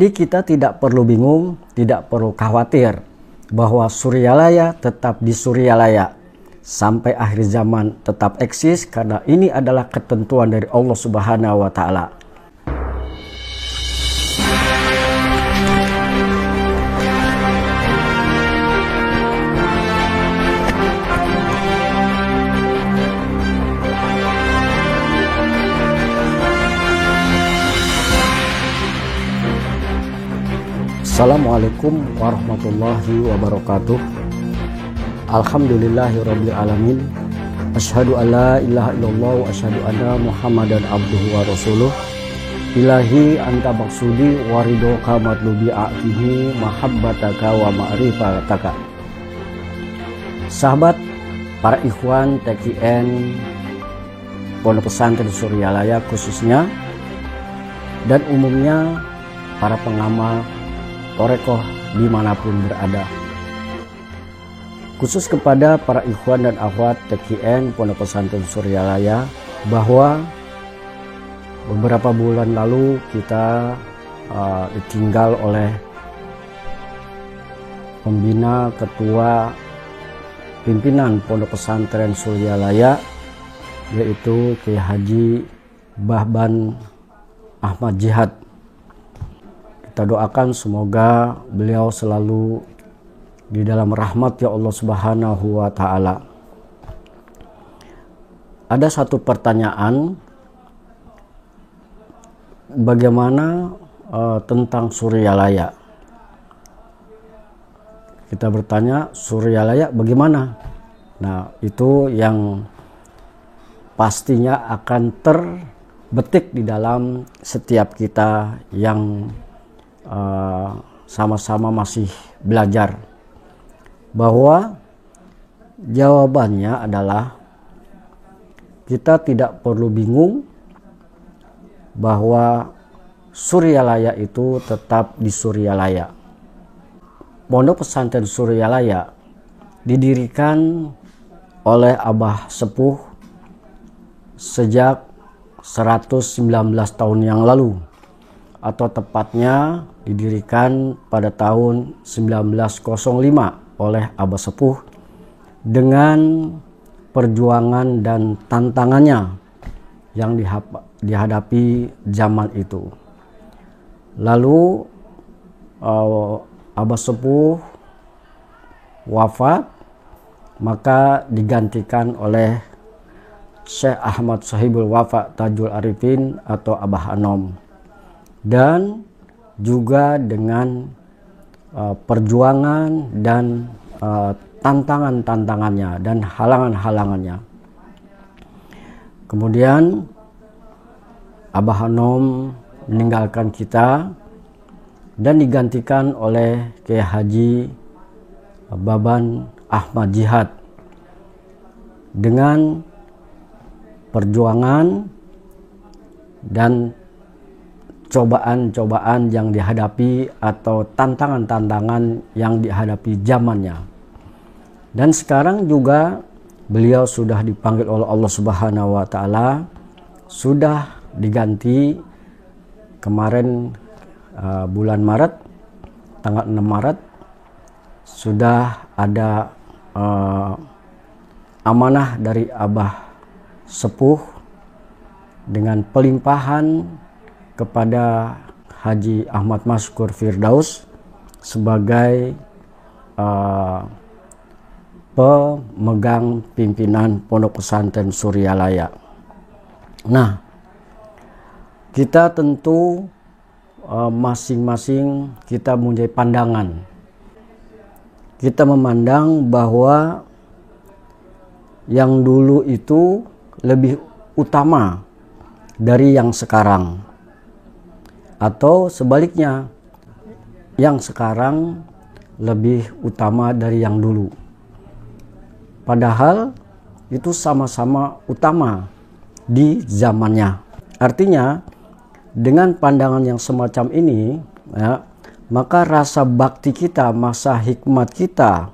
Jadi kita tidak perlu bingung, tidak perlu khawatir bahwa Suryalaya tetap di Suryalaya sampai akhir zaman tetap eksis, karena ini adalah ketentuan dari Allah Subhanahu wa taala. Assalamualaikum warahmatullahi wabarakatuh. Alhamdulillahirabbil alamin. Asyhadu an la ilaha illallah wa asyhadu anna Muhammadan abduhu wa rasuluh. Ilahi anta maksudi waridoka matlubi a'tihi mahabbataka wa ma'rifataka. Sahabat, para ikhwan TKN Pondok Pesantren Suryalaya khususnya, dan umumnya para pengamal Torekoh dimanapun berada, khusus kepada para ikhwan dan akhwat TKN Pondok Pesantren Suryalaya, bahwa beberapa bulan lalu kita ditinggal oleh pembina ketua pimpinan Pondok Pesantren Suryalaya, yaitu Kiai Haji Bahban Ahmad Jihad. Kita doakan semoga beliau selalu di dalam rahmat ya Allah Subhanahu wa taala. Ada satu pertanyaan, bagaimana tentang Suryalaya? Kita bertanya, Suryalaya bagaimana? Nah, itu yang pastinya akan terbetik di dalam setiap kita yang sama-sama masih belajar, bahwa jawabannya adalah kita tidak perlu bingung bahwa Suryalaya itu tetap di Suryalaya. Pondok Pesantren Suryalaya didirikan oleh Abah Sepuh sejak 119 tahun yang lalu, atau tepatnya didirikan pada tahun 1905 oleh Abah Sepuh dengan perjuangan dan tantangannya yang dihadapi zaman itu. Lalu Abah Sepuh wafat, maka digantikan oleh Syekh Ahmad Sahibul Wafa Tajul Arifin atau Abah Anom, dan juga dengan perjuangan dan tantangan-tantangannya dan halangan-halangannya. Kemudian Abah Anom meninggalkan kita dan digantikan oleh Kiai Haji Bahban Ahmad Jihad dengan perjuangan dan cobaan-cobaan yang dihadapi atau tantangan-tantangan yang dihadapi zamannya. Dan sekarang juga beliau sudah dipanggil oleh Allah Subhanahu wa taala, sudah diganti kemarin bulan Maret, tanggal 6 Maret sudah ada amanah dari Abah Sepuh dengan pelimpahan kepada Haji Ahmad Maskur Firdaus sebagai pemegang pimpinan Pondok Pesantren Suryalaya. Nah, kita tentu masing-masing kita mempunyai pandangan. Kita memandang bahwa yang dulu itu lebih utama dari yang sekarang, atau sebaliknya, yang sekarang lebih utama dari yang dulu. Padahal itu sama-sama utama di zamannya. Artinya dengan pandangan yang semacam ini, ya, maka rasa bakti kita, masa hikmat kita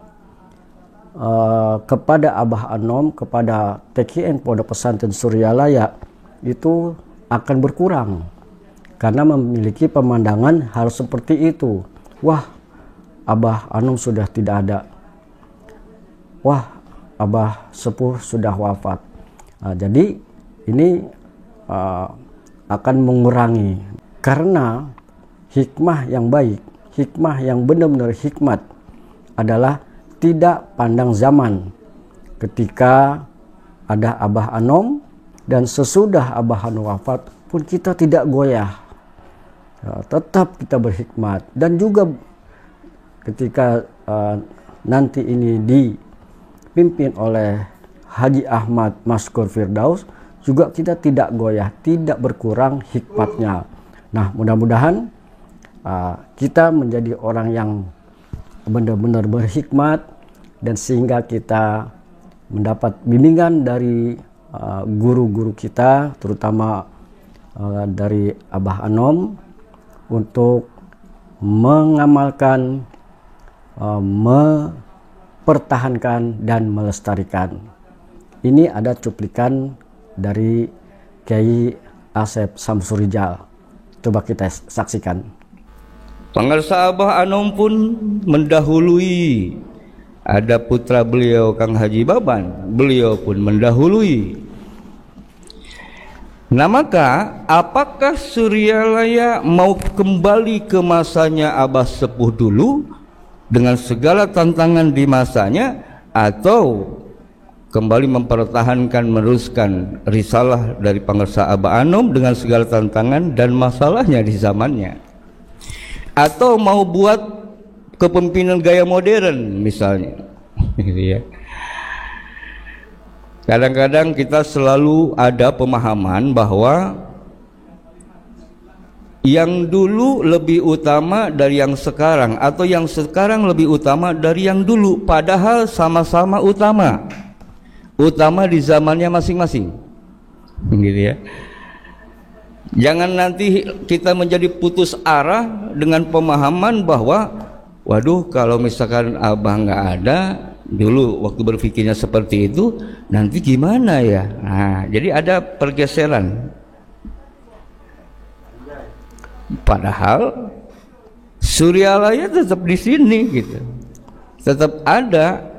kepada Abah Anom, kepada TKN Pondok Pesantren Suryalaya itu akan berkurang. karena memiliki pemandangan hal seperti itu. Wah, Abah Anom sudah tidak ada. Wah, Abah Sepuh sudah wafat. Jadi ini akan mengurangi, karena hikmah yang baik, hikmah yang benar-benar hikmat adalah tidak pandang zaman. Ketika ada Abah Anom dan sesudah Abah Anom wafat pun kita tidak goyah, tetap kita berhikmat. Dan juga ketika nanti ini dipimpin oleh Haji Ahmad Maskur Firdaus, juga kita tidak goyah, tidak berkurang hikmatnya. Nah, mudah-mudahan kita menjadi orang yang benar-benar berhikmat, dan sehingga kita mendapat bimbingan dari guru-guru kita, terutama dari Abah Anom, untuk mengamalkan, mempertahankan, dan melestarikan. Ini ada cuplikan dari Kiai Asep Samsurijal. Coba kita saksikan. Pangarsa Abah Anom pun mendahului. Ada putra beliau Kang Haji Baban, beliau pun mendahului. Nah, maka apakah Suryalaya mau kembali ke masanya Abah Sepuh dulu dengan segala tantangan di masanya, atau kembali mempertahankan, meneruskan risalah dari Pangarsa Abah Anom dengan segala tantangan dan masalahnya di zamannya, atau mau buat kepemimpinan gaya modern misalnya, gitu ya. Kadang-kadang kita selalu ada pemahaman bahwa yang dulu lebih utama dari yang sekarang, atau yang sekarang lebih utama dari yang dulu, padahal sama-sama utama di zamannya masing-masing, gitu ya. Jangan nanti kita menjadi putus arah dengan pemahaman bahwa waduh, kalau misalkan Abah nggak ada dulu waktu berpikirnya seperti itu, nanti gimana ya. Nah, jadi ada pergeseran. Padahal Suryalaya tetap di sini, gitu, tetap ada.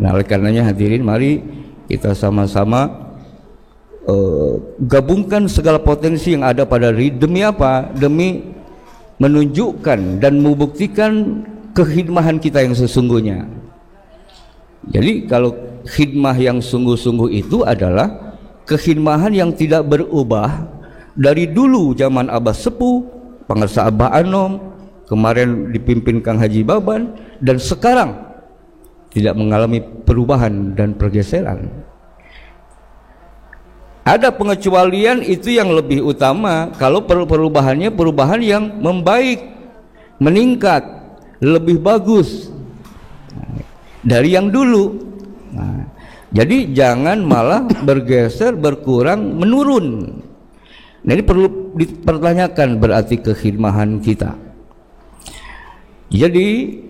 Nah, oleh karenanya hadirin, mari kita sama-sama gabungkan segala potensi yang ada pada diri. Demi apa? Demi menunjukkan dan membuktikan kekhidmahan kita yang sesungguhnya. Jadi kalau khidmah yang sungguh-sungguh itu adalah kekhidmahan yang tidak berubah dari dulu zaman Abah Sepuh, Pangarsa Abah Anom, kemarin dipimpin Kang Haji Baban, dan sekarang tidak mengalami perubahan dan pergeseran. Ada pengecualian, itu yang lebih utama. Kalau perubahannya perubahan yang membaik, meningkat, lebih bagus dari yang dulu. Nah, jadi jangan malah bergeser, berkurang, menurun. Nah, ini perlu dipertanyakan berarti kekhidmahan kita. Jadi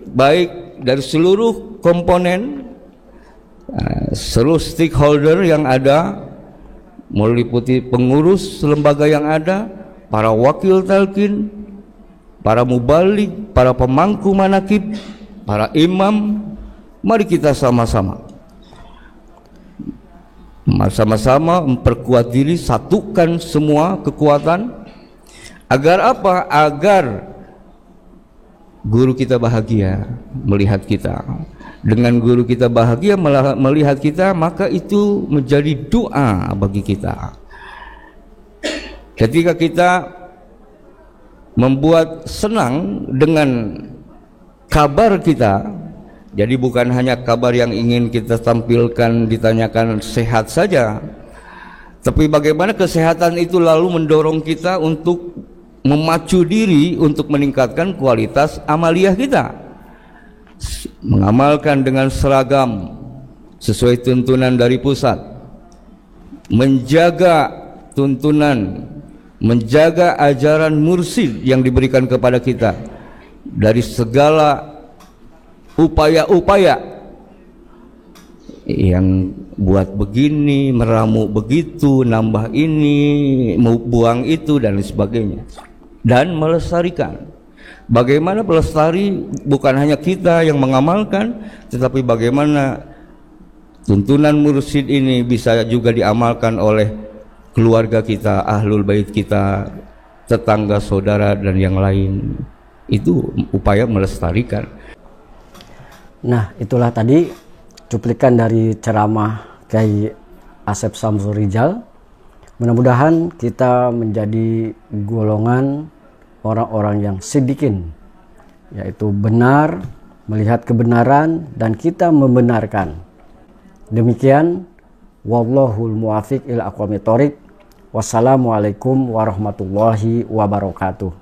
baik dari seluruh komponen, seluruh stakeholder yang ada, meliputi pengurus lembaga yang ada, para wakil talqin, para mubalik, para pemangku manakib, para imam. Mari kita sama-sama memperkuat diri, satukan semua kekuatan. Agar apa? Agar guru kita bahagia melihat kita. Dengan guru kita bahagia melihat kita, maka itu menjadi doa bagi kita. Ketika kita membuat senang dengan kabar kita, jadi bukan hanya kabar yang ingin kita tampilkan, ditanyakan sehat saja, tapi bagaimana kesehatan itu lalu mendorong kita untuk memacu diri untuk meningkatkan kualitas amaliyah kita, mengamalkan dengan seragam sesuai tuntunan dari pusat, menjaga tuntunan, menjaga ajaran mursyid yang diberikan kepada kita dari segala upaya-upaya yang buat begini, meramu begitu, nambah ini, mau buang itu dan lain sebagainya. Dan melestarikan. Bagaimana pelestari bukan hanya kita yang mengamalkan, tetapi bagaimana tuntunan mursyid ini bisa juga diamalkan oleh keluarga kita, ahlul bait kita, tetangga, saudara dan yang lain. Itu upaya melestarikan. Nah, itulah tadi cuplikan dari ceramah Kiai Asep Samsul Rijal. Mudah-mudahan kita menjadi golongan orang-orang yang sidikin, yaitu benar, melihat kebenaran dan kita membenarkan. Demikian, wallahul muwafiq ila aqwamit thoriq. Wassalamualaikum warahmatullahi wabarakatuh.